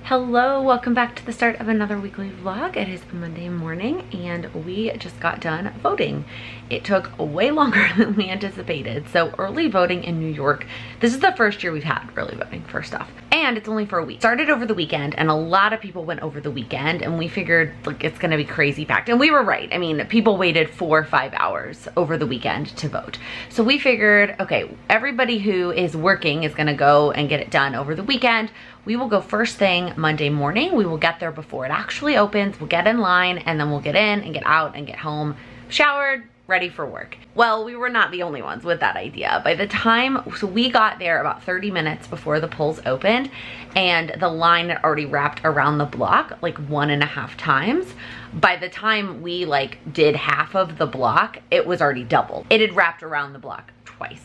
Hello, welcome back to the start of another weekly vlog. It is Monday morning and we just got done voting. It took way longer than we anticipated. So early voting in New York, this is the first year we've had early voting, first off. And it's only for a week. Started over the weekend and a lot of people went over the weekend and we figured like it's gonna be crazy packed. And we were right. I mean, people waited 4 or 5 hours over the weekend to vote. So we figured, okay, everybody who is working is gonna go and get it done over the weekend. We will go first thing Monday morning. We will get there before it actually opens. We'll get in line and then we'll get in and get out and get home, showered, ready for work. Well, we were not the only ones with that idea. By the time, so we got there about 30 minutes before the polls opened and the line had already wrapped around the block like 1.5 times. By the time we did half of the block, it was already doubled. It had wrapped around the block twice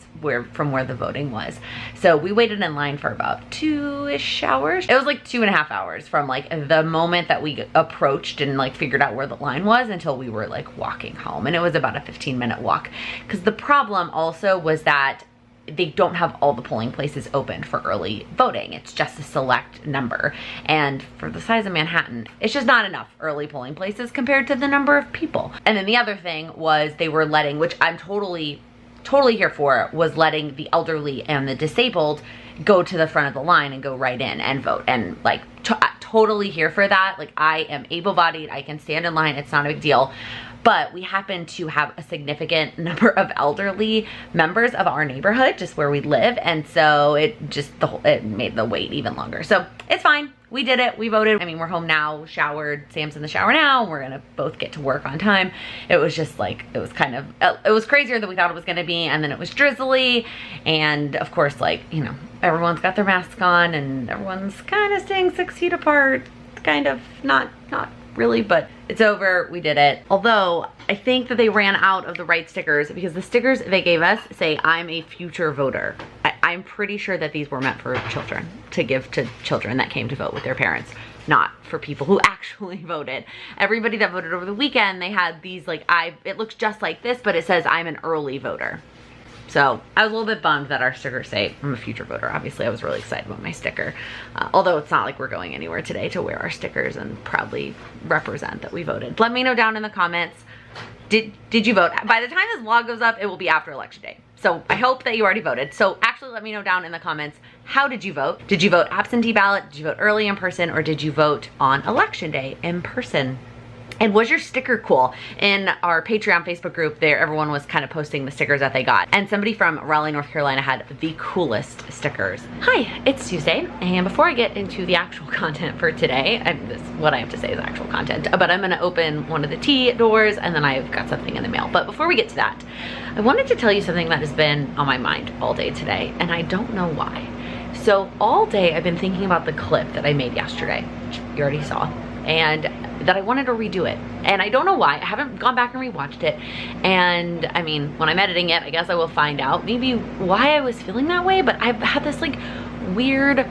from where the voting was. So we waited in line for about 2-ish hours. It was like 2.5 hours from the moment that we approached and figured out where the line was until we were walking home. And it was about a 15-minute walk. Because the problem also was that they don't have all the polling places open for early voting. It's just a select number. And for the size of Manhattan, it's just not enough early polling places compared to the number of people. And then the other thing was they were letting, which I'm totally here for, was letting the elderly and the disabled go to the front of the line and go right in and vote. And totally here for that. I am able-bodied, I can stand in line, it's not a big deal. But we happen to have a significant number of elderly members of our neighborhood, just where we live. And so it made the wait even longer. So it's fine. We did it. We voted. I mean, we're home now, showered. Sam's in the shower now. And we're going to both get to work on time. It was just it was kind of, it was crazier than we thought it was going to be. And then it was drizzly. And of course, everyone's got their masks on and everyone's kind of staying 6 feet apart. Kind of not really, but it's over. We did it. Although I think that they ran out of the right stickers because the stickers they gave us say I'm a future voter. I'm pretty sure that these were meant for children, to give to children that came to vote with their parents, not for people who actually voted. Everybody that voted over the weekend, they had these it looks just like this, but it says I'm an early voter. So I was a little bit bummed that our stickers say I'm a future voter. Obviously, I was really excited about my sticker. Although it's not like we're going anywhere today to wear our stickers and proudly represent that we voted. Let me know down in the comments, did you vote? By the time this vlog goes up, it will be after election day. So I hope that you already voted. So actually let me know down in the comments, how did you vote? Did you vote absentee ballot? Did you vote early in person? Or did you vote on election day in person? And was your sticker cool? In our Patreon Facebook group there, everyone was kind of posting the stickers that they got. And somebody from Raleigh, North Carolina had the coolest stickers. Hi, it's Tuesday. And before I get into the actual content for today, what I have to say is actual content, but I'm gonna open one of the tea doors and then I've got something in the mail. But before we get to that, I wanted to tell you something that has been on my mind all day today, and I don't know why. So all day I've been thinking about the clip that I made yesterday, which you already saw, and that I wanted to redo it. And I don't know why. I haven't gone back and rewatched it. And I mean, when I'm editing it, I guess I will find out maybe why I was feeling that way, but I've had this weird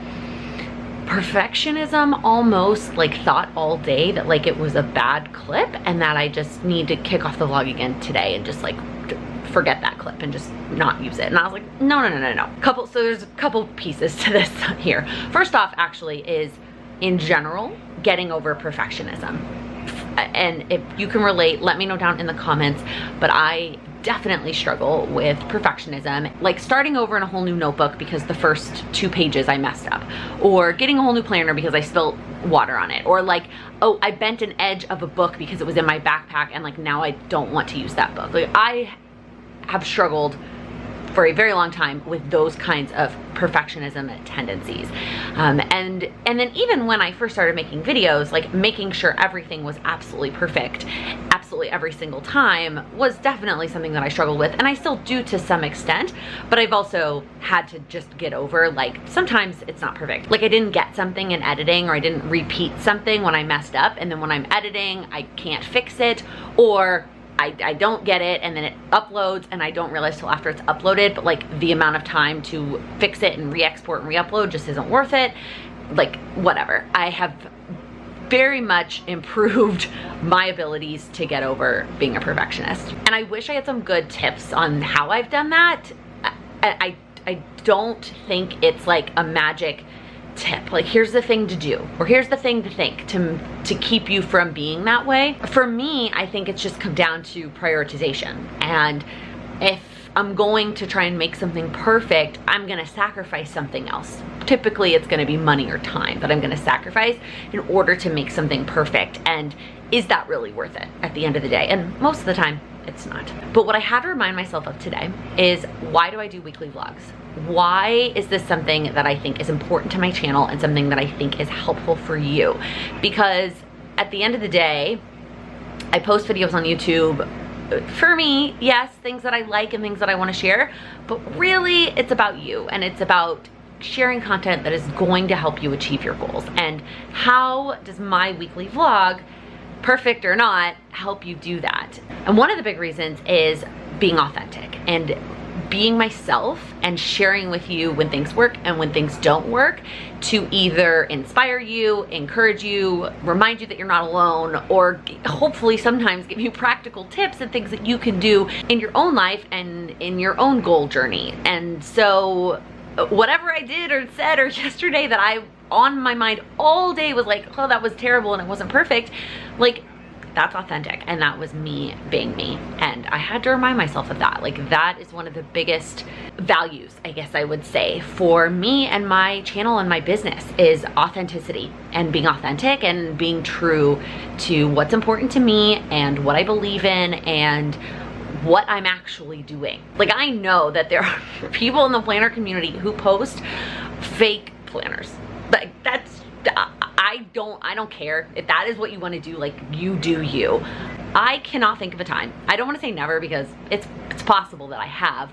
perfectionism almost thought all day that it was a bad clip and that I just need to kick off the vlog again today and just forget that clip and just not use it. And I was like, no. So there's a couple pieces to this here. First off, actually, is in general, getting over perfectionism. And if you can relate, let me know down in the comments, but I definitely struggle with perfectionism. Starting over in a whole new notebook because the first 2 pages I messed up, or getting a whole new planner because I spilled water on it, or oh, I bent an edge of a book because it was in my backpack and now I don't want to use that book. I have struggled for a very long time with those kinds of perfectionism tendencies. And then even when I first started making videos, making sure everything was absolutely perfect, absolutely every single time, was definitely something that I struggled with, and I still do to some extent, but I've also had to just get over, sometimes it's not perfect. I didn't get something in editing, or I didn't repeat something when I messed up, and then when I'm editing, I can't fix it, or I don't get it and then it uploads and I don't realize till after it's uploaded, but the amount of time to fix it and re-export and re-upload just isn't worth it. Whatever. I have very much improved my abilities to get over being a perfectionist. And I wish I had some good tips on how I've done that. I don't think it's a magic tip, like here's the thing to do, or here's the thing to think to keep you from being that way. For me, I think it's just come down to prioritization. And if I'm going to try and make something perfect, I'm gonna sacrifice something else. Typically it's gonna be money or time that I'm gonna sacrifice in order to make something perfect. And is that really worth it at the end of the day? And most of the time, it's not. But what I had to remind myself of today is, why do I do weekly vlogs? Why is this something that I think is important to my channel and something that I think is helpful for you? Because at the end of the day, I post videos on YouTube for me, yes, things that I like and things that I want to share, but really it's about you, and it's about sharing content that is going to help you achieve your goals. And how does my weekly vlog, perfect or not, help you do that? And one of the big reasons is being authentic and being myself and sharing with you when things work and when things don't work, to either inspire you, encourage you, remind you that you're not alone, or hopefully sometimes give you practical tips and things that you can do in your own life and in your own goal journey. And so whatever I did or said or yesterday that I on my mind all day was like, oh, that was terrible and it wasn't perfect, like, that's authentic, and that was me being me. And I had to remind myself of that. Like, that is one of the biggest values, I guess I would say, for me and my channel and my business, is authenticity, and being authentic and being true to what's important to me and what I believe in and what I'm actually doing. Like, I know that there are people in the planner community who post fake planners. Like, that's, I don't care if that is what you want to do. Like, you do you. I cannot think of a time, I don't want to say never, because it's possible that I have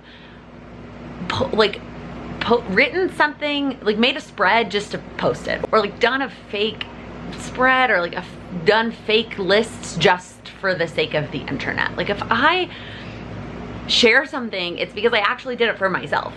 written something, like made a spread just to post it, or like done a fake spread, or like done fake lists just for the sake of the internet. Like, if I share something, it's because I actually did it for myself,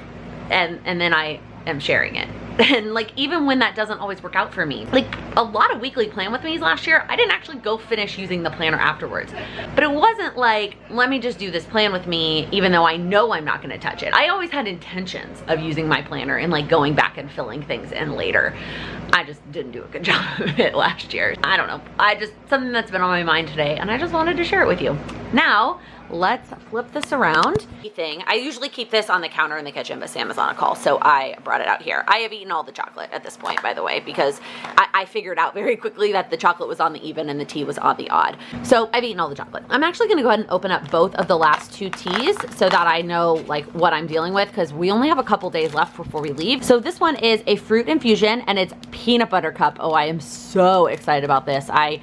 and then I am sharing it. And like, even when that doesn't always work out for me, like a lot of weekly plan with me's last year, I didn't actually go finish using the planner afterwards. But it wasn't like, let me just do this plan with me even though I know I'm not gonna touch it. I always had intentions of using my planner and like going back and filling things in later. I just didn't do a good job of it last year. I don't know, something that's been on my mind today, and I just wanted to share it with you. Now, let's flip this around. I usually keep this on the counter in the kitchen, but Sam is on a call, so I brought it out here. I have eaten all the chocolate at this point, by the way, because I figured out very quickly that the chocolate was on the even and the tea was on the odd. So I've eaten all the chocolate. I'm actually gonna go ahead and open up both of the last two teas so that I know like what I'm dealing with, because we only have a couple days left before we leave. So this one is a fruit infusion, and it's peanut butter cup. Oh, I am so excited about this. I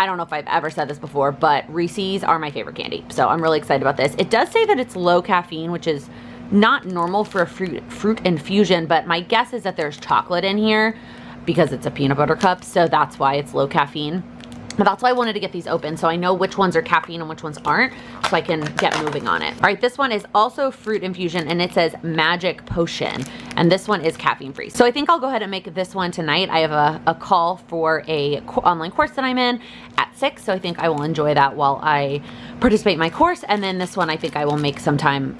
don't know if I've ever said this before, but Reese's are my favorite candy. So I'm really excited about this. It does say that it's low caffeine, which is not normal for a fruit infusion, but my guess is that there's chocolate in here because it's a peanut butter cup. So that's why it's low caffeine. But that's why I wanted to get these open, so I know which ones are caffeine and which ones aren't, so I can get moving on it. All right, this one is also fruit infusion, and it says Magic Potion, and this one is caffeine free. So I think I'll go ahead and make this one tonight. I have a call for a online course that I'm in at 6, so I think I will enjoy that while I participate in my course. And then this one I think I will make sometime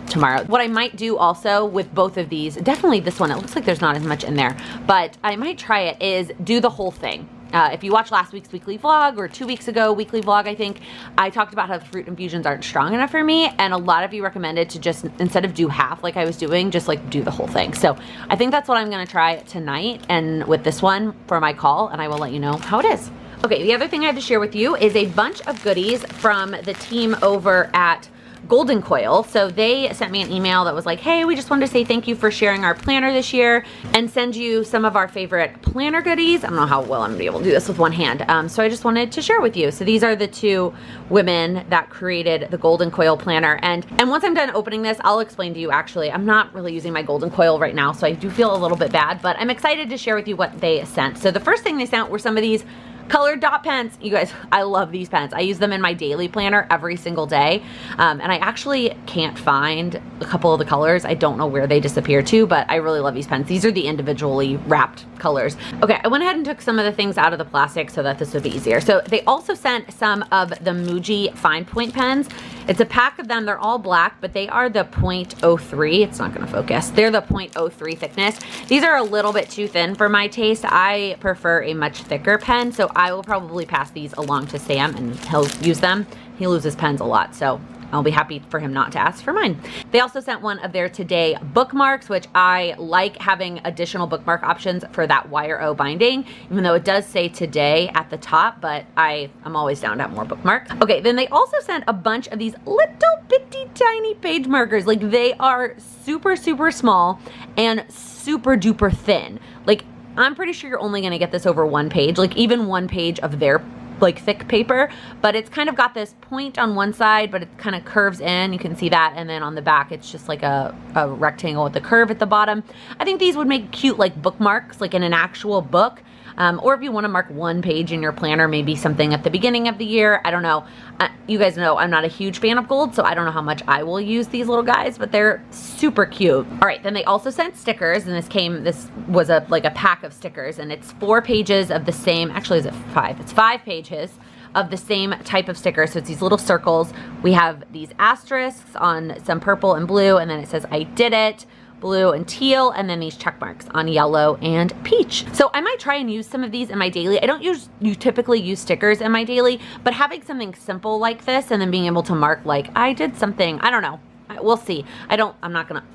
tomorrow. What I might do also with both of these, definitely this one, it looks like there's not as much in there, but I might try it, is do the whole thing. If you watched last week's weekly vlog, or 2 weeks ago weekly vlog, I think, I talked about how the fruit infusions aren't strong enough for me, and a lot of you recommended to just, instead of do half like I was doing, just like do the whole thing. So I think that's what I'm gonna try tonight, and with this one for my call, and I will let you know how it is. Okay, the other thing I have to share with you is a bunch of goodies from the team over at Golden Coil. So they sent me an email that was like, hey, we just wanted to say thank you for sharing our planner this year and send you some of our favorite planner goodies. I don't know how well I'm gonna be able to do this with one hand. So I just wanted to share with you. So these are the two women that created the Golden Coil planner. And once I'm done opening this, I'll explain to you. Actually, I'm not really using my Golden Coil right now, so I do feel a little bit bad, but I'm excited to share with you what they sent. So the first thing they sent were some of these colored dot pens. You guys, I love these pens. I use them in my daily planner every single day. And I actually can't find a couple of the colors. I don't know where they disappear to, but I really love these pens. These are the individually wrapped colors. Okay, I went ahead and took some of the things out of the plastic so that this would be easier. So they also sent some of the Muji fine point pens. It's a pack of them. They're all black, but they are the 0.03. It's not gonna focus. They're the 0.03 thickness. These are a little bit too thin for my taste. I prefer a much thicker pen, so I will probably pass these along to Sam and he'll use them. He loses pens a lot, so I'll be happy for him not to ask for mine. They also sent one of their Today bookmarks, which I like having additional bookmark options for that wire O binding, even though it does say Today at the top, but I'm always down to have more bookmarks. Okay, then they also sent a bunch of these little bitty tiny page markers. Like they are super, super small and super duper thin. Like I'm pretty sure you're only gonna get this over one page, like even one page of their like thick paper, but it's kind of got this point on one side, but it kind of curves in. You can see that. And then on the back, it's just like a rectangle with the curve at the bottom. I think these would make cute like bookmarks, like in an actual book. Or if you want to mark one page in your planner, maybe something at the beginning of the year. I don't know. You guys know I'm not a huge fan of gold, so I don't know how much I will use these little guys, but they're super cute. All right, then they also sent stickers, and this was like a pack of stickers, and it's 4 pages of the same, actually is it 5? It's 5 pages of the same type of sticker. So it's these little circles. We have these asterisks on some purple and blue, and then it says, I did it, blue and teal, and then these check marks on yellow and peach. So I might try and use some of these in my daily. I don't typically use stickers in my daily, but having something simple like this and then being able to mark like I did something, I don't know. We'll see. I'm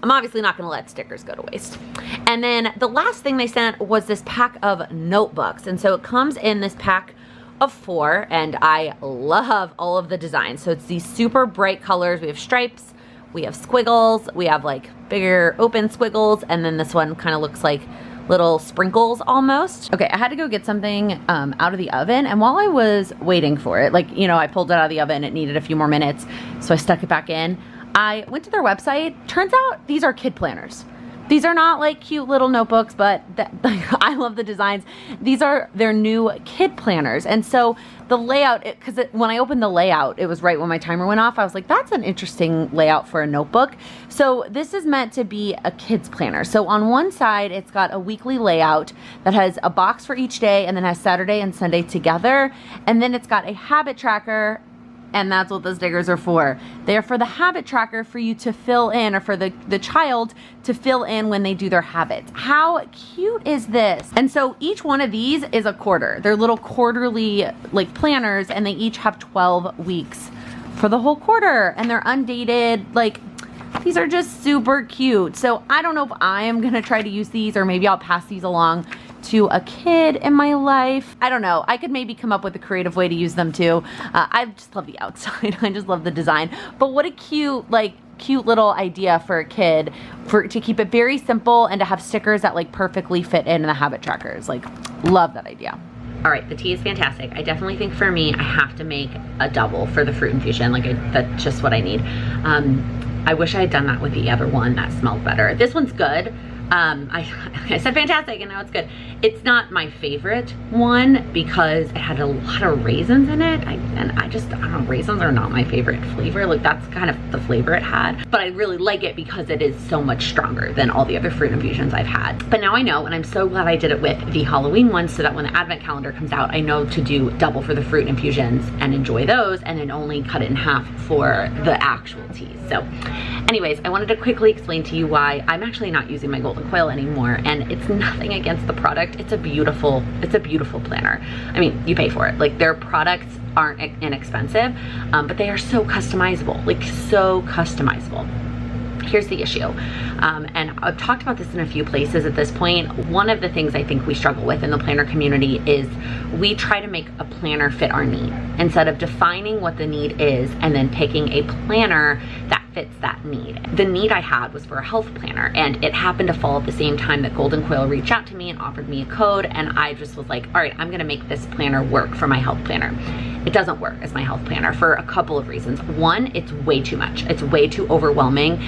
obviously not gonna let stickers go to waste. And then the last thing they sent was this pack of notebooks. And so it comes in this pack of 4, and I love all of the designs. So it's these super bright colors. We have stripes, we have squiggles, we have like bigger open squiggles, and then this one kind of looks like little sprinkles almost. Okay, I had to go get something out of the oven, and while I was waiting for it, like, you know, I pulled it out of the oven, it needed a few more minutes, so I stuck it back in. I went to their website. Turns out these are kid planners. These are not like cute little notebooks, but I love the designs. These are their new kid planners. And so the layout, when I opened the layout, it was right when my timer went off. I was like, that's an interesting layout for a notebook. So this is meant to be a kid's planner. So on one side, it's got a weekly layout that has a box for each day and then has Saturday and Sunday together. And then it's got a habit tracker, and that's what the stickers are for. They're for the habit tracker for you to fill in, or for the child to fill in when they do their habits. How cute is this? And so each one of these is a quarter. They're little quarterly like planners, and they each have 12 weeks for the whole quarter, and they're undated. Like, these are just super cute. So I don't know if I am gonna try to use these, or maybe I'll pass these along to a kid in my life. I don't know. I could maybe come up with a creative way to use them too. I just love the outside. I just love the design. But what a cute little idea for a kid, to keep it very simple and to have stickers that like perfectly fit in the habit trackers. Like, love that idea. All right, the tea is fantastic. I definitely think for me, I have to make a double for the fruit infusion. Like, that's just what I need. I wish I had done that with the other one. That smelled better. This one's good. I said fantastic, and now it's good. It's not my favorite one because it had a lot of raisins in it. I don't know, raisins are not my favorite flavor. Like, that's kind of the flavor it had. But I really like it because it is so much stronger than all the other fruit infusions I've had. But now I know, and I'm so glad I did it with the Halloween one, so that when the advent calendar comes out, I know to do double for the fruit infusions and enjoy those, and then only cut it in half for the actual teas. So anyways, I wanted to quickly explain to you why I'm actually not using my Golden Coil anymore, and it's nothing against the product. It's a beautiful planner. I mean, you pay for it. Like, their products aren't inexpensive, but they are so customizable, like so customizable. Here's the issue, and I've talked about this in a few places at this point. One of the things I think we struggle with in the planner community is we try to make a planner fit our need instead of defining what the need is and then picking a planner that fits that need. The need I had was for a health planner, and it happened to fall at the same time that Golden Coil reached out to me and offered me a code, and I just was like, all right, I'm gonna make this planner work for my health planner. It doesn't work as my health planner for a couple of reasons. One, it's way too much. It's way too overwhelming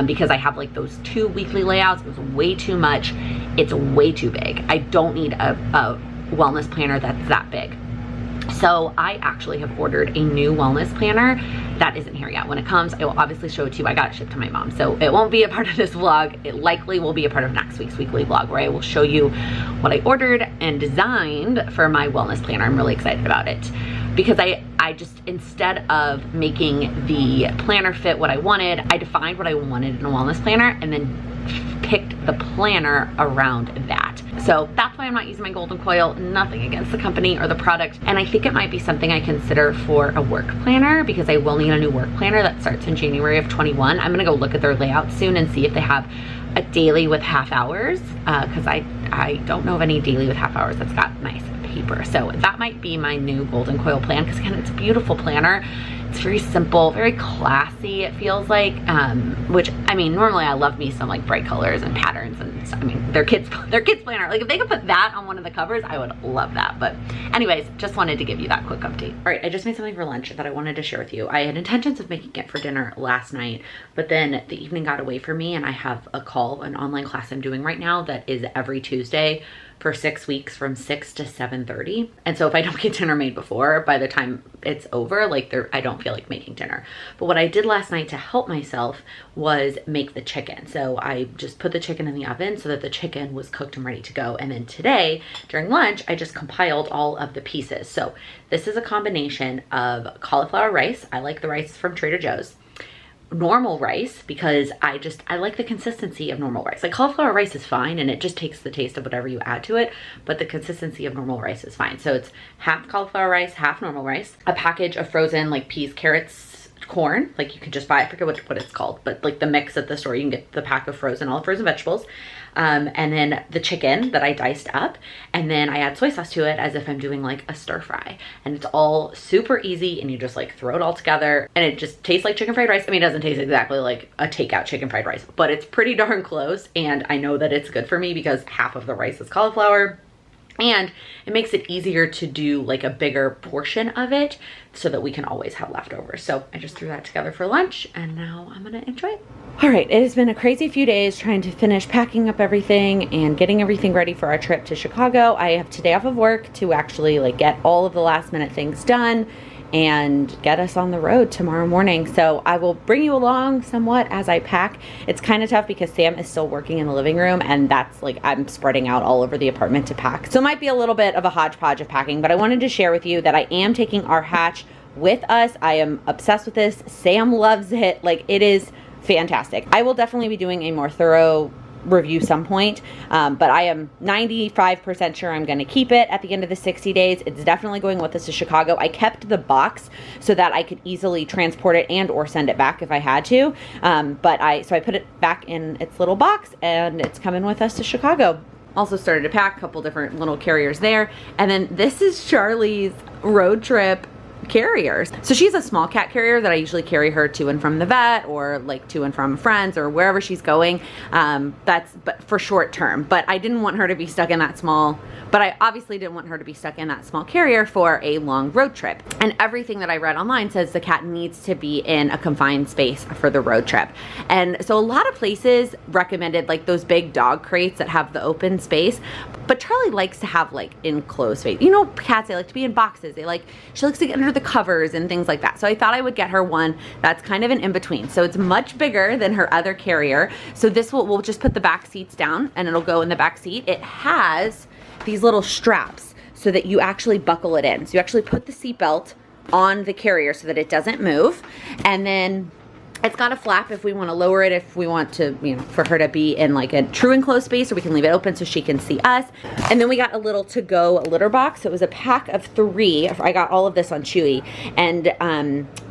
because I have like those 2 weekly layouts. It was way too much. It's way too big. I don't need a wellness planner that's that big. So I actually have ordered a new wellness planner that isn't here yet. When it comes, I will obviously show it to you. I got it shipped to my mom, so it won't be a part of this vlog. It likely will be a part of next week's weekly vlog, where I will show you what I ordered and designed for my wellness planner. I'm really excited about it. because I just, instead of making the planner fit what I wanted, I defined what I wanted in a wellness planner and then picked the planner around that. So that's why I'm not using my Golden Coil. Nothing against the company or the product. And I think it might be something I consider for a work planner, because I will need a new work planner that starts in January of 21. I'm gonna go look at their layout soon and see if they have a daily with half hours, because I don't know of any daily with half hours that's got nice paper. So that might be my new Golden Coil plan, because again, it's a beautiful planner. It's very simple, very classy, it feels like, which, I mean, normally I love me some like bright colors and patterns, and I mean, their kids planner. Like if they could put that on one of the covers, I would love that. But anyways, just wanted to give you that quick update. All right, I just made something for lunch that I wanted to share with you. I had intentions of making it for dinner last night, but then the evening got away from me, and I have a call, an online class I'm doing right now that is every Tuesday for 6 weeks from 6 to 7:30. And so if I don't get dinner made before, by the time it's over, like I don't feel like making dinner. But what I did last night to help myself was make the chicken. So I just put the chicken in the oven so that the chicken was cooked and ready to go. And then today during lunch, I just compiled all of the pieces. So this is a combination of cauliflower rice. I like the rice from Trader Joe's. Normal rice, because I like the consistency of normal rice. Like cauliflower rice is fine and it just takes the taste of whatever you add to it, but the consistency of normal rice is fine. So it's half cauliflower rice, half normal rice, a package of frozen like peas, carrots, corn, like you could just buy, I forget what it's called, but like the mix at the store, you can get the pack of frozen, all the frozen vegetables. And then the chicken that I diced up, and then I add soy sauce to it as if I'm doing like a stir fry. And it's all super easy, and you just like throw it all together, and it just tastes like chicken fried rice. I mean, it doesn't taste exactly like a takeout chicken fried rice, but it's pretty darn close. And I know that it's good for me because half of the rice is cauliflower. And it makes it easier to do like a bigger portion of it so that we can always have leftovers. So I just threw that together for lunch, and now I'm gonna enjoy it. All right, it has been a crazy few days trying to finish packing up everything and getting everything ready for our trip to Chicago. I have today off of work to actually like get all of the last minute things done and get us on the road tomorrow morning. So I will bring you along somewhat as I pack. It's kind of tough because Sam is still working in the living room, and that's like, I'm spreading out all over the apartment to pack. So it might be a little bit of a hodgepodge of packing, but I wanted to share with you that I am taking our hatch with us. I am obsessed with this. Sam loves it. Like, it is fantastic. I will definitely be doing a more thorough review some point, but I am 95% sure I'm going to keep it at the end of the 60 days. It's definitely going with us to Chicago. I kept the box so that I could easily transport it and or send it back if I had to, but I put it back in its little box, and it's coming with us to Chicago. Also started to pack a couple different little carriers there, and then this is Charlie's road trip carriers. So she's a small cat carrier that I usually carry her to and from the vet, or like to and from friends or wherever she's going. But for short term, but I didn't want her to be stuck in that small, but I obviously didn't want her to be stuck in that small carrier for a long road trip. And everything that I read online says the cat needs to be in a confined space for the road trip. And so a lot of places recommended like those big dog crates that have the open space, but Charlie likes to have like enclosed space. You know, cats, they like to be in boxes. She likes to get under the covers and things like that. So I thought I would get her one that's kind of an in-between. So it's much bigger than her other carrier. So this we'll just put the back seats down and it'll go in the back seat. It has these little straps so that you actually buckle it in. So you actually put the seatbelt on the carrier so that it doesn't move. And then it's got a flap if we want to lower it, if we want to, you know, for her to be in like a true enclosed space, or we can leave it open so she can see us. And then we got a little to-go litter box. It was a pack of 3. I got all of this on Chewy. And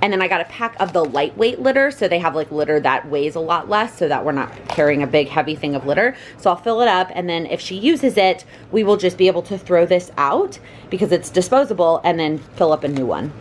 then I got a pack of the lightweight litter. So they have like litter that weighs a lot less so that we're not carrying a big heavy thing of litter. So I'll fill it up, and then if she uses it, we will just be able to throw this out because it's disposable, and then fill up a new one.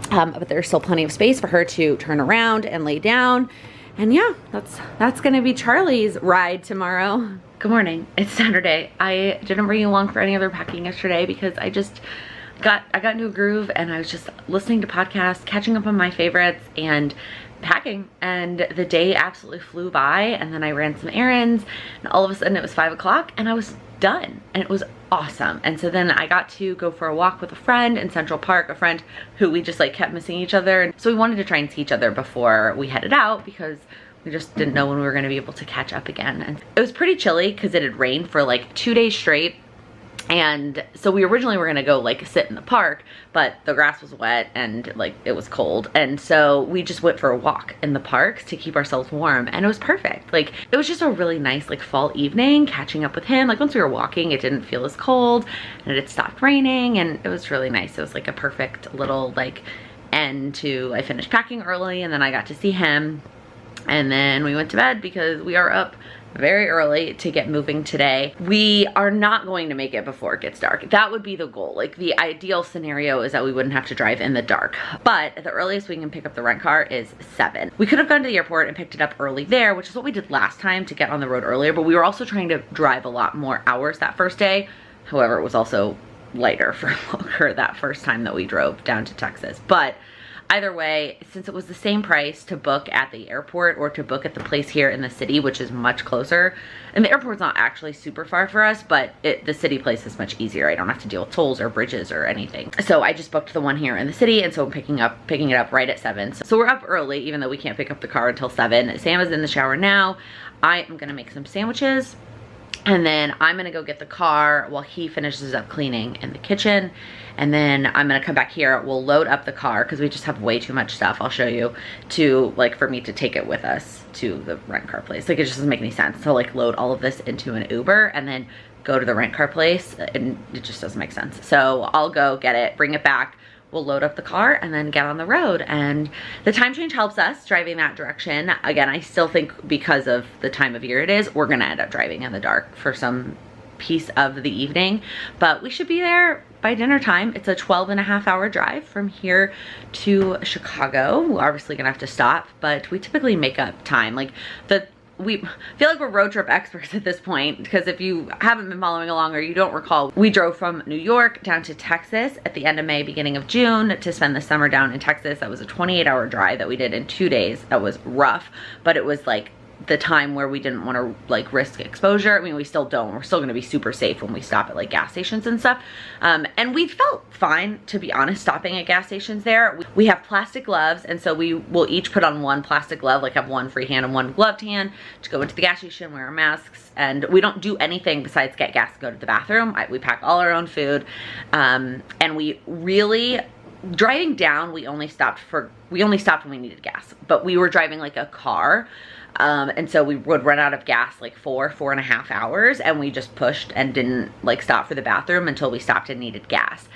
But there's still plenty of space for her to turn around and lay down. And yeah, that's gonna be Charlie's ride tomorrow. Good morning, it's Saturday. I didn't bring you along for any other packing yesterday because I got into a groove, and I was just listening to podcasts, catching up on my favorites, and packing, and the day absolutely flew by. And then I ran some errands, and all of a sudden it was 5 o'clock and I was done, and it was awesome. And so then I got to go for a walk with a friend in Central Park, a friend who we just like kept missing each other. And so we wanted to try and see each other before we headed out because we just didn't know when we were going to be able to catch up again. And it was pretty chilly because it had rained for like 2 days straight. And so we originally were gonna go like sit in the park, but the grass was wet and like it was cold. And so we just went for a walk in the parks to keep ourselves warm, and it was perfect. Like it was just a really nice like fall evening catching up with him. Like once we were walking, it didn't feel as cold and it had stopped raining, and it was really nice. It was like a perfect little like end to, I finished packing early and then I got to see him. And then we went to bed because we are up very early to get moving today. We are not going to make it before it gets dark. That would be the goal. Like the ideal scenario is that we wouldn't have to drive in the dark, but the earliest we can pick up the rent car is 7. We could have gone to the airport and picked it up early there, which is what we did last time to get on the road earlier, but we were also trying to drive a lot more hours that first day. However, it was also lighter for longer that first time that we drove down to Texas. But either way, since it was the same price to book at the airport or to book at the place here in the city, which is much closer, and the airport's not actually super far for us, but the city place is much easier. I don't have to deal with tolls or bridges or anything. So I just booked the one here in the city, and so I'm picking it up right at 7. So we're up early, even though we can't pick up the car until 7. Sam is in the shower now. I am gonna make some sandwiches, and then I'm gonna go get the car while he finishes up cleaning in the kitchen. And then I'm gonna come back here. We'll load up the car because we just have way too much stuff. I'll show you, to like for me to take it with us to the rent car place. Like it just doesn't make any sense to like load all of this into an Uber and then go to the rent car place, and it just doesn't make sense. So I'll go get it, bring it back. We'll load up the car and then get on the road. And the time change helps us driving that direction. Again, I still think because of the time of year it is, we're gonna end up driving in the dark for some piece of the evening, but we should be there by dinner time. It's a 12.5-hour drive from here to Chicago. We're obviously gonna have to stop, but we typically make up time. Like we feel like we're road trip experts at this point, because if you haven't been following along or you don't recall, we drove from New York down to Texas at the end of May, beginning of June to spend the summer down in Texas. That was a 28-hour drive that we did in 2 days. That was rough, but it was like the time where we didn't want to like risk exposure. I mean, we still don't. We're still going to be super safe when we stop at like gas stations and stuff. And we felt fine, to be honest, stopping at gas stations there. We have plastic gloves, and so we will each put on one plastic glove, like have one free hand and one gloved hand to go into the gas station, wear our masks, and we don't do anything besides get gas and go to the bathroom. We pack all our own food, and we really, driving down, we only stopped when we needed gas, but we were driving like a car. And so we would run out of gas like 4.5 hours, and we just pushed and didn't like stop for the bathroom until we stopped and needed gas.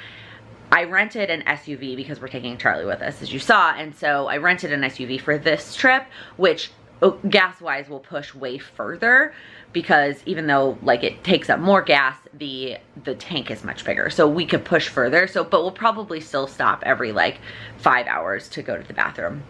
I rented an SUV because we're taking Charlie with us, as you saw, and so I rented an SUV for this trip, which gas-wise will push way further, because even though like it takes up more gas, the tank is much bigger, so we could push further. So, but we'll probably still stop every like 5 hours to go to the bathroom.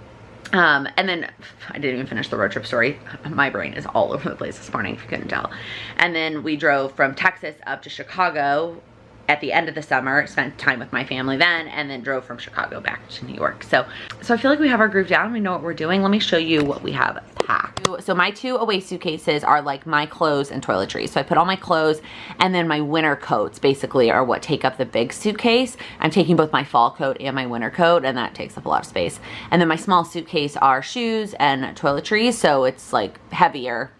And then I didn't even finish the road trip story. My brain is all over the place this morning, if you couldn't tell. And then we drove from Texas up to Chicago at the end of the summer, spent time with my family then, and then drove from Chicago back to New York. So I feel like we have our groove down. We know what we're doing. Let me show you what we have packed. So my 2 away suitcases are like my clothes and toiletries. So I put all my clothes, and then my winter coats basically are what take up the big suitcase. I'm taking both my fall coat and my winter coat, and that takes up a lot of space. And then my small suitcase are shoes and toiletries, so it's like heavier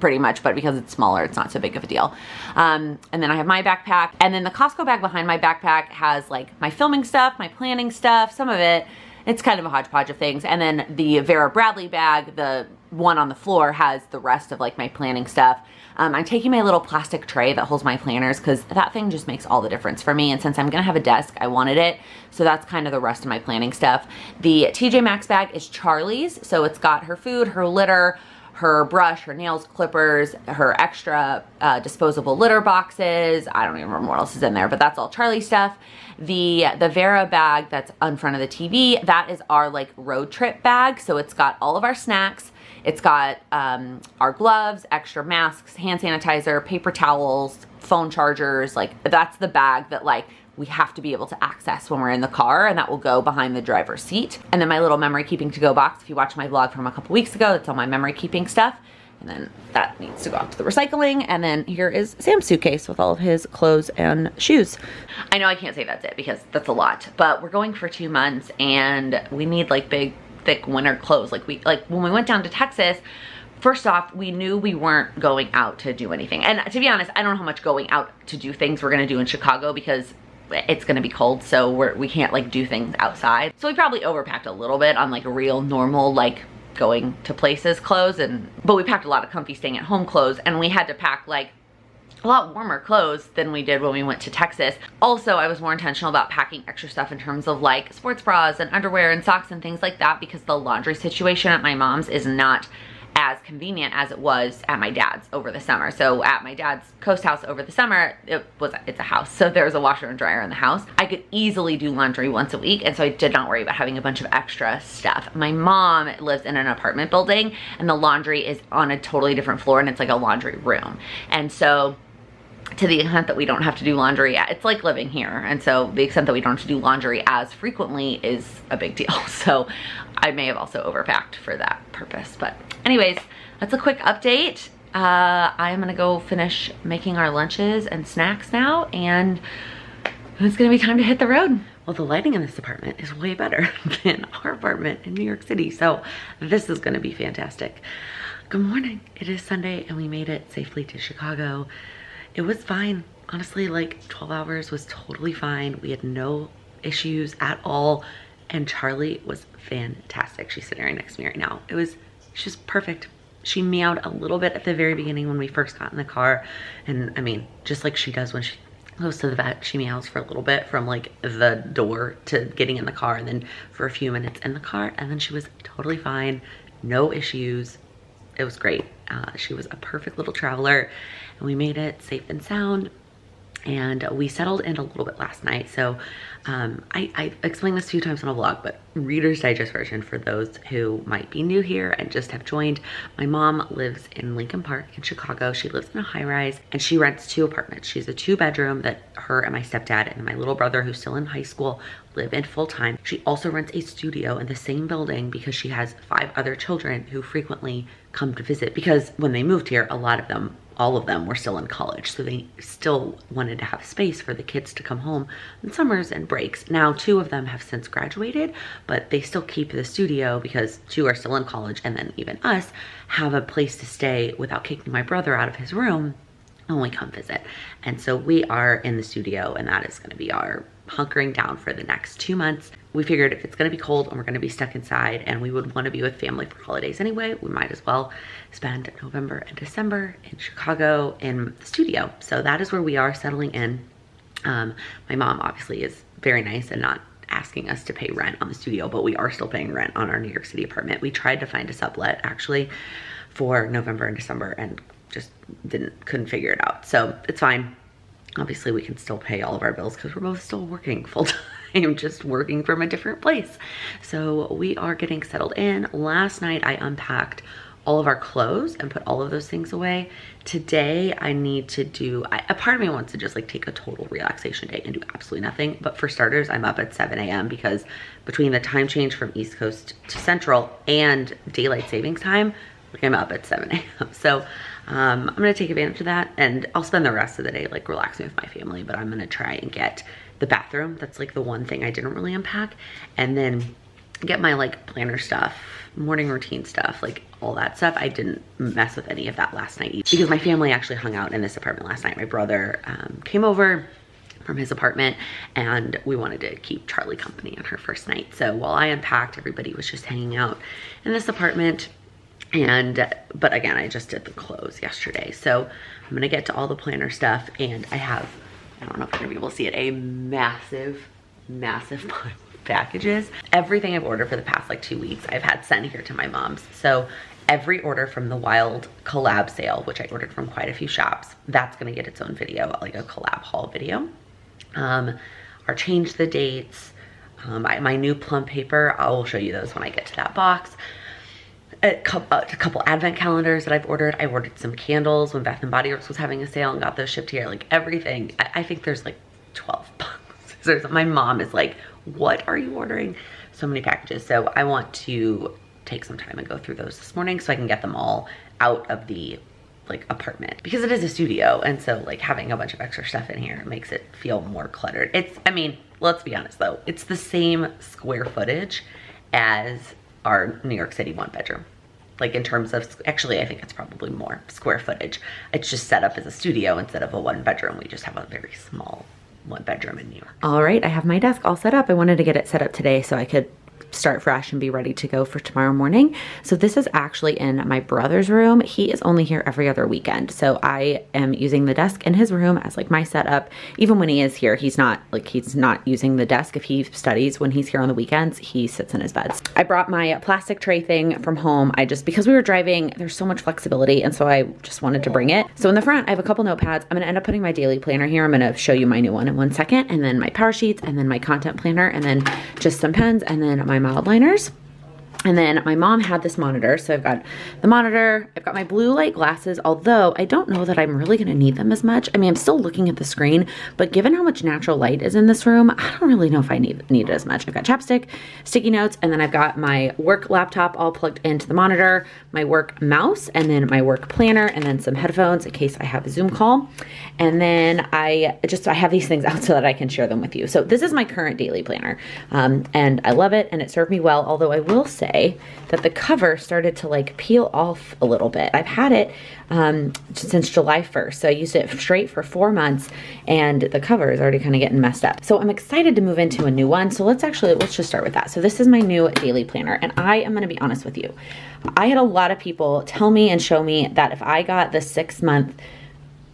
pretty much, but because it's smaller, it's not so big of a deal. And then I have my backpack, and then the Costco bag behind my backpack has like my filming stuff, my planning stuff, some of it. It's kind of a hodgepodge of things. And then the Vera Bradley bag, the one on the floor, has the rest of like my planning stuff. I'm taking my little plastic tray that holds my planners because that thing just makes all the difference for me. And since I'm gonna have a desk, I wanted it. So that's kind of the rest of my planning stuff. The TJ Maxx bag is Charlie's. So it's got her food, her litter, her brush, her nails, clippers, her extra disposable litter boxes. I don't even remember what else is in there, but that's all Charlie stuff. The Vera bag that's in front of the TV, that is our like road trip bag. So it's got all of our snacks. It's got our gloves, extra masks, hand sanitizer, paper towels, phone chargers. Like that's the bag that like we have to be able to access when we're in the car, and that will go behind the driver's seat. And then my little memory keeping to go box. If you watch my vlog from a couple weeks ago, that's all my memory keeping stuff. And then that needs to go out to the recycling. And then here is Sam's suitcase with all of his clothes and shoes. I know I can't say that's it because that's a lot, but we're going for 2 months and we need like big, thick winter clothes. Like when we went down to Texas first off, we knew we weren't going out to do anything. And to be honest, I don't know how much going out to do things we're gonna do in Chicago because it's gonna be cold, so we can't like do things outside. So we probably overpacked a little bit on like a real normal like going to places clothes, but we packed a lot of comfy staying at home clothes, and we had to pack like a lot warmer clothes than we did when we went to Texas. Also, I was more intentional about packing extra stuff in terms of like sports bras and underwear and socks and things like that, because the laundry situation at my mom's is not as convenient as it was at my dad's over the summer. So at my dad's coast house over the summer, it's a house, so there's a washer and dryer in the house. I could easily do laundry once a week, and so I did not worry about having a bunch of extra stuff. My mom lives in an apartment building, and the laundry is on a totally different floor, and it's like a laundry room. And so to the extent that we don't have to do laundry, it's like living here. And so the extent that we don't have to do laundry as frequently is a big deal. So I may have also overpacked for that purpose. But anyways, that's a quick update. I am gonna go finish making our lunches and snacks now, and it's gonna be time to hit the road. Well, the lighting in this apartment is way better than our apartment in New York City, so this is gonna be fantastic. Good morning. It is Sunday, and we made it safely to Chicago. It was fine. Honestly, like 12 hours was totally fine. We had no issues at all. And Charlie was fantastic. She's sitting right next to me right now. She's perfect. She meowed a little bit at the very beginning when we first got in the car. And I mean, just like she does when she goes to the vet, she meows for a little bit from like the door to getting in the car, and then for a few minutes in the car. And then she was totally fine. No issues. It was great. She was a perfect little traveler, and we made it safe and sound, and we settled in a little bit last night. So I explained this a few times on a vlog, but Reader's Digest version for those who might be new here and just have joined. My mom lives in Lincoln Park in Chicago. She lives in a high-rise, and she rents 2 apartments. She's a 2-bedroom that her and my stepdad and my little brother, who's still in high school, live in full-time. She also rents a studio in the same building because she has 5 other children who frequently come to visit, because when they moved here, all of them were still in college, so they still wanted to have space for the kids to come home in summers and breaks. Now 2 of them have since graduated, but they still keep the studio because 2 are still in college, and then even us have a place to stay without kicking my brother out of his room when we come visit. And so we are in the studio, and that is going to be our hunkering down for the next 2 months. We figured if it's going to be cold and we're going to be stuck inside, and we would want to be with family for holidays anyway, we might as well spend November and December in Chicago in the studio. So that is where we are settling in. My mom obviously is very nice and not asking us to pay rent on the studio, but we are still paying rent on our New York City apartment. We tried to find a sublet actually for November and December and just couldn't figure it out. So it's fine. Obviously we can still pay all of our bills because we're both still working full time, just working from a different place. So we are getting settled in. Last night I unpacked all of our clothes and put all of those things away. Today I need to do, a part of me wants to just like take a total relaxation day and do absolutely nothing. But for starters, I'm up at 7 a.m. because between the time change from East Coast to Central and daylight savings time, like I'm up at 7 a.m. So I'm gonna take advantage of that, and I'll spend the rest of the day like relaxing with my family, but I'm gonna try and get the bathroom. That's like the one thing I didn't really unpack, and then get my like planner stuff, morning routine stuff, like all that stuff. I didn't mess with any of that last night either, because my family actually hung out in this apartment last night. My brother came over from his apartment, and we wanted to keep Charlie company on her first night. So while I unpacked, everybody was just hanging out in this apartment. But again, I just did the clothes yesterday. So I'm gonna get to all the planner stuff, and I have, I don't know if you're gonna be able to see it, a massive pile of packages. Everything I've ordered for the past like 2 weeks, I've had sent here to my mom's. So every order from the Wild collab sale, which I ordered from quite a few shops, that's gonna get its own video, like a collab haul video. Or change the dates. My new Plum Paper, I will show you those when I get to that box. A couple advent calendars that I've ordered. I ordered some candles when Bath & Body Works was having a sale and got those shipped here. Like everything. I think there's like 12 boxes. My mom is like, what are you ordering? So many packages. So I want to take some time and go through those this morning so I can get them all out of the like apartment, because it is a studio, and so like having a bunch of extra stuff in here makes it feel more cluttered. I mean, let's be honest though, it's the same square footage as our New York City 1-bedroom. like in terms of, actually I think it's probably more square footage. It's just set up as a studio instead of a 1-bedroom. We just have a very small 1-bedroom in New York. All right, I have my desk all set up. I wanted to get it set up today so I could start fresh and be ready to go for tomorrow morning. So this is actually in my brother's room. He is only here every other weekend. So I am using the desk in his room as like my setup. Even when he is here, he's not using the desk. If he studies when he's here on the weekends, he sits in his bed. I brought my plastic tray thing from home. Because we were driving, there's so much flexibility. And so I just wanted to bring it. So in the front, I have a couple notepads. I'm gonna end up putting my daily planner here. I'm gonna show you my new one in 1 second. And then my power sheets, and then my content planner, and then just some pens, and then my mild liners. And then my mom had this monitor. So I've got the monitor, I've got my blue light glasses, although I don't know that I'm really gonna need them as much. I mean, I'm still looking at the screen, but given how much natural light is in this room, I don't really know if I need it as much. I've got chapstick, sticky notes, and then I've got my work laptop all plugged into the monitor, my work mouse, and then my work planner, and then some headphones in case I have a Zoom call. And then I have these things out so that I can share them with you. So this is my current daily planner, and I love it, and it served me well, although I will say that the cover started to like peel off a little bit. I've had it since July 1st. So I used it straight for 4 months, and the cover is already kind of getting messed up. So I'm excited to move into a new one. So let's just start with that. So this is my new daily planner, and I am gonna be honest with you. I had a lot of people tell me and show me that if I got the 6-month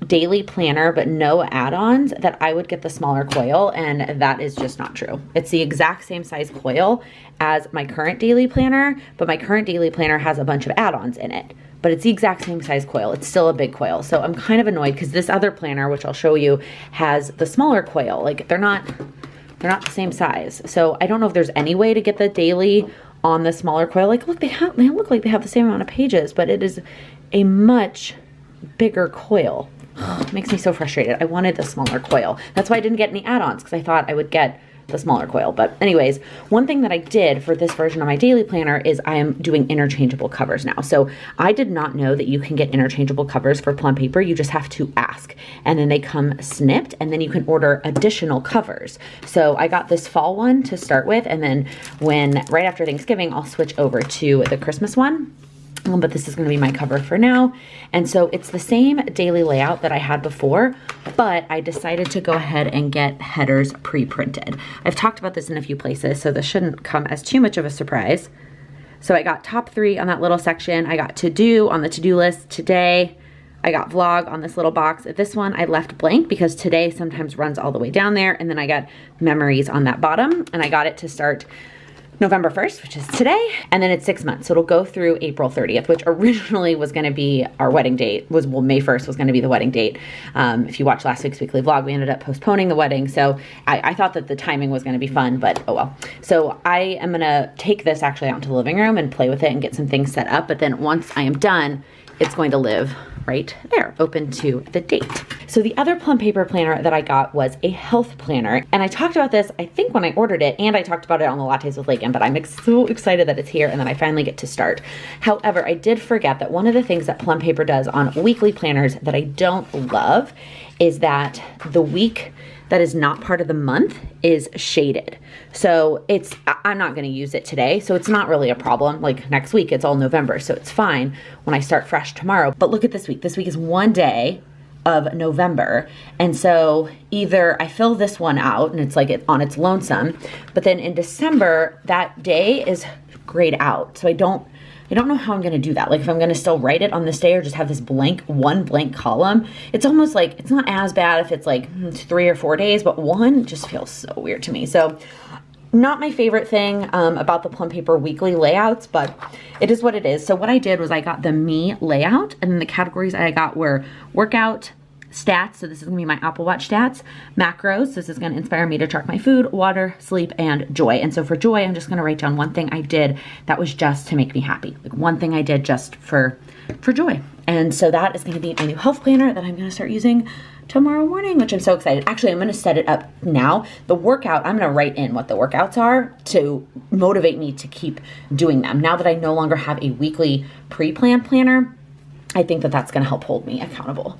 daily planner but no add-ons, that I would get the smaller coil, and that is just not true. It's the exact same size coil as my current daily planner, but my current daily planner has a bunch of add-ons in it, but it's the exact same size coil. It's still a big coil. So I'm kind of annoyed because this other planner, which I'll show you, has the smaller coil. Like they're not the same size. So I don't know if there's any way to get the daily on the smaller coil. Like look, they look like they have the same amount of pages, but it is a much bigger coil. It makes me so frustrated. I wanted the smaller coil. That's why I didn't get any add-ons, because I thought I would get the smaller coil. But anyways, one thing that I did for this version of my daily planner is I am doing interchangeable covers now. So I did not know that you can get interchangeable covers for Plum Paper. You just have to ask, and then they come snipped, and then you can order additional covers. So I got this fall one to start with, and then right after Thanksgiving, I'll switch over to the Christmas one. But this is going to be my cover for now. And so it's the same daily layout that I had before, but I decided to go ahead and get headers pre-printed. I've talked about this in a few places, so this shouldn't come as too much of a surprise. So I got top 3 on that little section. I got to do on the to-do list today. I got vlog on this little box. This one I left blank because today sometimes runs all the way down there. And then I got memories on that bottom, and I got it to start November 1st, which is today, and then it's 6 months. So it'll go through April 30th, which originally was gonna be our wedding date, May 1st was gonna be the wedding date. If you watched last week's weekly vlog, we ended up postponing the wedding. So I thought that the timing was gonna be fun, but oh well. So I am gonna take this actually out into the living room and play with it and get some things set up. But then once I am done, it's going to live right there, open to the date. So the other Plum Paper planner that I got was a health planner. And I talked about this, I think when I ordered it, and I talked about it on the Lattes with Lakin, but I'm so excited that it's here and that I finally get to start. However, I did forget that one of the things that Plum Paper does on weekly planners that I don't love is that the week that is not part of the month is shaded. So I'm not gonna use it today, so it's not really a problem. Like next week, it's all November, so it's fine when I start fresh tomorrow. But look at this week. This week is one day of November. And so either I fill this one out and it's like on its lonesome, but then in December, that day is grayed out. So I don't know how I'm gonna do that. Like if I'm gonna still write it on this day or just have this one blank column. It's almost like, it's not as bad if it's like 3 or 4 days, but one just feels so weird to me. So not my favorite thing about the Plum Paper weekly layouts, but it is what it is. So what I did was I got the me layout, and then the categories I got were workout, stats, so this is gonna be my Apple Watch stats, macros, so this is gonna inspire me to track my food, water, sleep, and joy. And so for joy, I'm just gonna write down one thing I did that was just to make me happy. Like one thing I did just for joy. And so that is gonna be my new health planner that I'm gonna start using tomorrow morning, which I'm so excited. Actually, I'm gonna set it up now. The workout, I'm gonna write in what the workouts are to motivate me to keep doing them. Now that I no longer have a weekly pre-planned planner, I think that that's gonna help hold me accountable.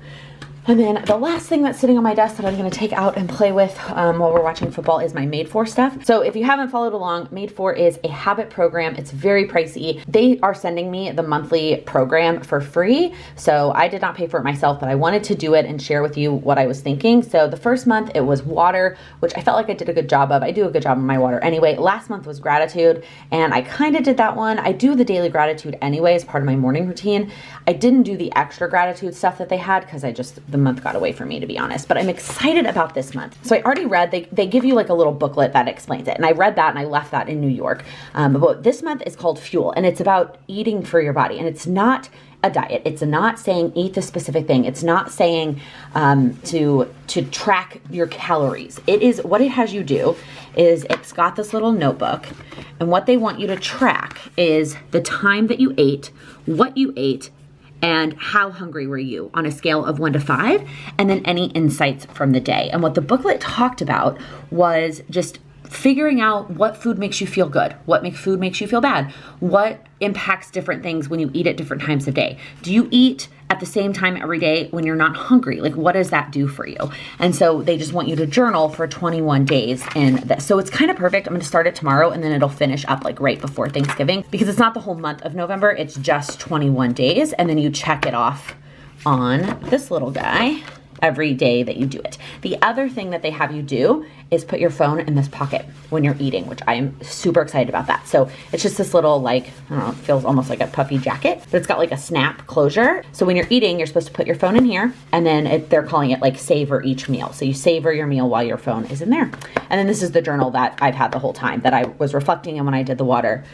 And then the last thing that's sitting on my desk that I'm gonna take out and play with while we're watching football is my Made For stuff. So if you haven't followed along, Made For is a habit program. It's very pricey. They are sending me the monthly program for free. So I did not pay for it myself, but I wanted to do it and share with you what I was thinking. So the first month it was water, which I felt like I did a good job of. I do a good job of my water anyway. Last month was gratitude, and I kind of did that one. I do the daily gratitude anyway as part of my morning routine. I didn't do the extra gratitude stuff that they had because the month got away from me, to be honest, but I'm excited about this month. So I already read, they give you like a little booklet that explains it, and I read that and I left that in New York. But this month is called Fuel, and it's about eating for your body, and it's not a diet. It's not saying eat the specific thing. It's not saying to track your calories. It is, what it has you do is it's got this little notebook, and what they want you to track is the time that you ate, what you ate, and how hungry were you on a scale of 1 to 5, and then any insights from the day. And what the booklet talked about was just figuring out what food makes you feel good, what food makes you feel bad, what impacts different things when you eat at different times of day. Do you eat at the same time every day when you're not hungry? Like, what does that do for you? And so they just want you to journal for 21 days in this. So it's kind of perfect. I'm going to start it tomorrow, and then it'll finish up like right before Thanksgiving, because it's not the whole month of November. It's just 21 days. And then you check it off on this little guy every day that you do it. The other thing that they have you do is put your phone in this pocket when you're eating, which I am super excited about that. So it's just this little, like, I don't know, it feels almost like a puffy jacket, but it's got like a snap closure. So when you're eating, you're supposed to put your phone in here, and then they're calling it like savor each meal. So you savor your meal while your phone is in there. And then this is the journal that I've had the whole time that I was reflecting in when I did the water,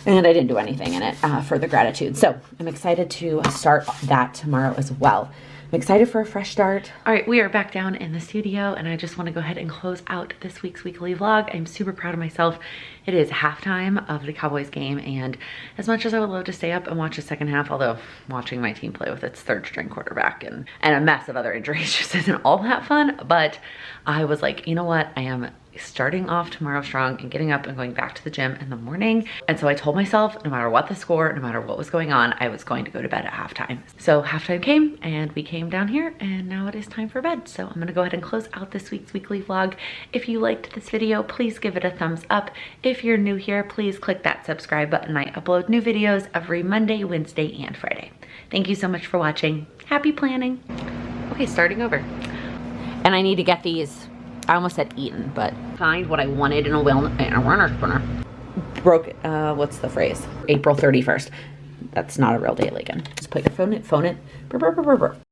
and I didn't do anything in it for the gratitude. So I'm excited to start that tomorrow as well. I'm excited for a fresh start. All right, we are back down in the studio, and I just want to go ahead and close out this week's weekly vlog. I'm super proud of myself. It is halftime of the Cowboys game, and as much as I would love to stay up and watch the second half, although watching my team play with its third string quarterback and a mess of other injuries just isn't all that fun, but I was like, you know what? I am starting off tomorrow strong and getting up and going back to the gym in the morning. And so I told myself, no matter what the score, no matter what was going on, I was going to go to bed at halftime. So halftime came, and we came down here, and now it is time for bed. So I'm gonna go ahead and close out this week's weekly vlog. If you liked this video, please give it a thumbs up. If you're new here, please click that subscribe button. I upload new videos every Monday, Wednesday, and Friday. Thank you so much for watching. Happy planning. Okay, starting over. And I need to get these, I almost said eaten, but find what I wanted in a Werner spinner. Broke, what's the phrase? April 31st. That's not a real date, again. Just put your phone in.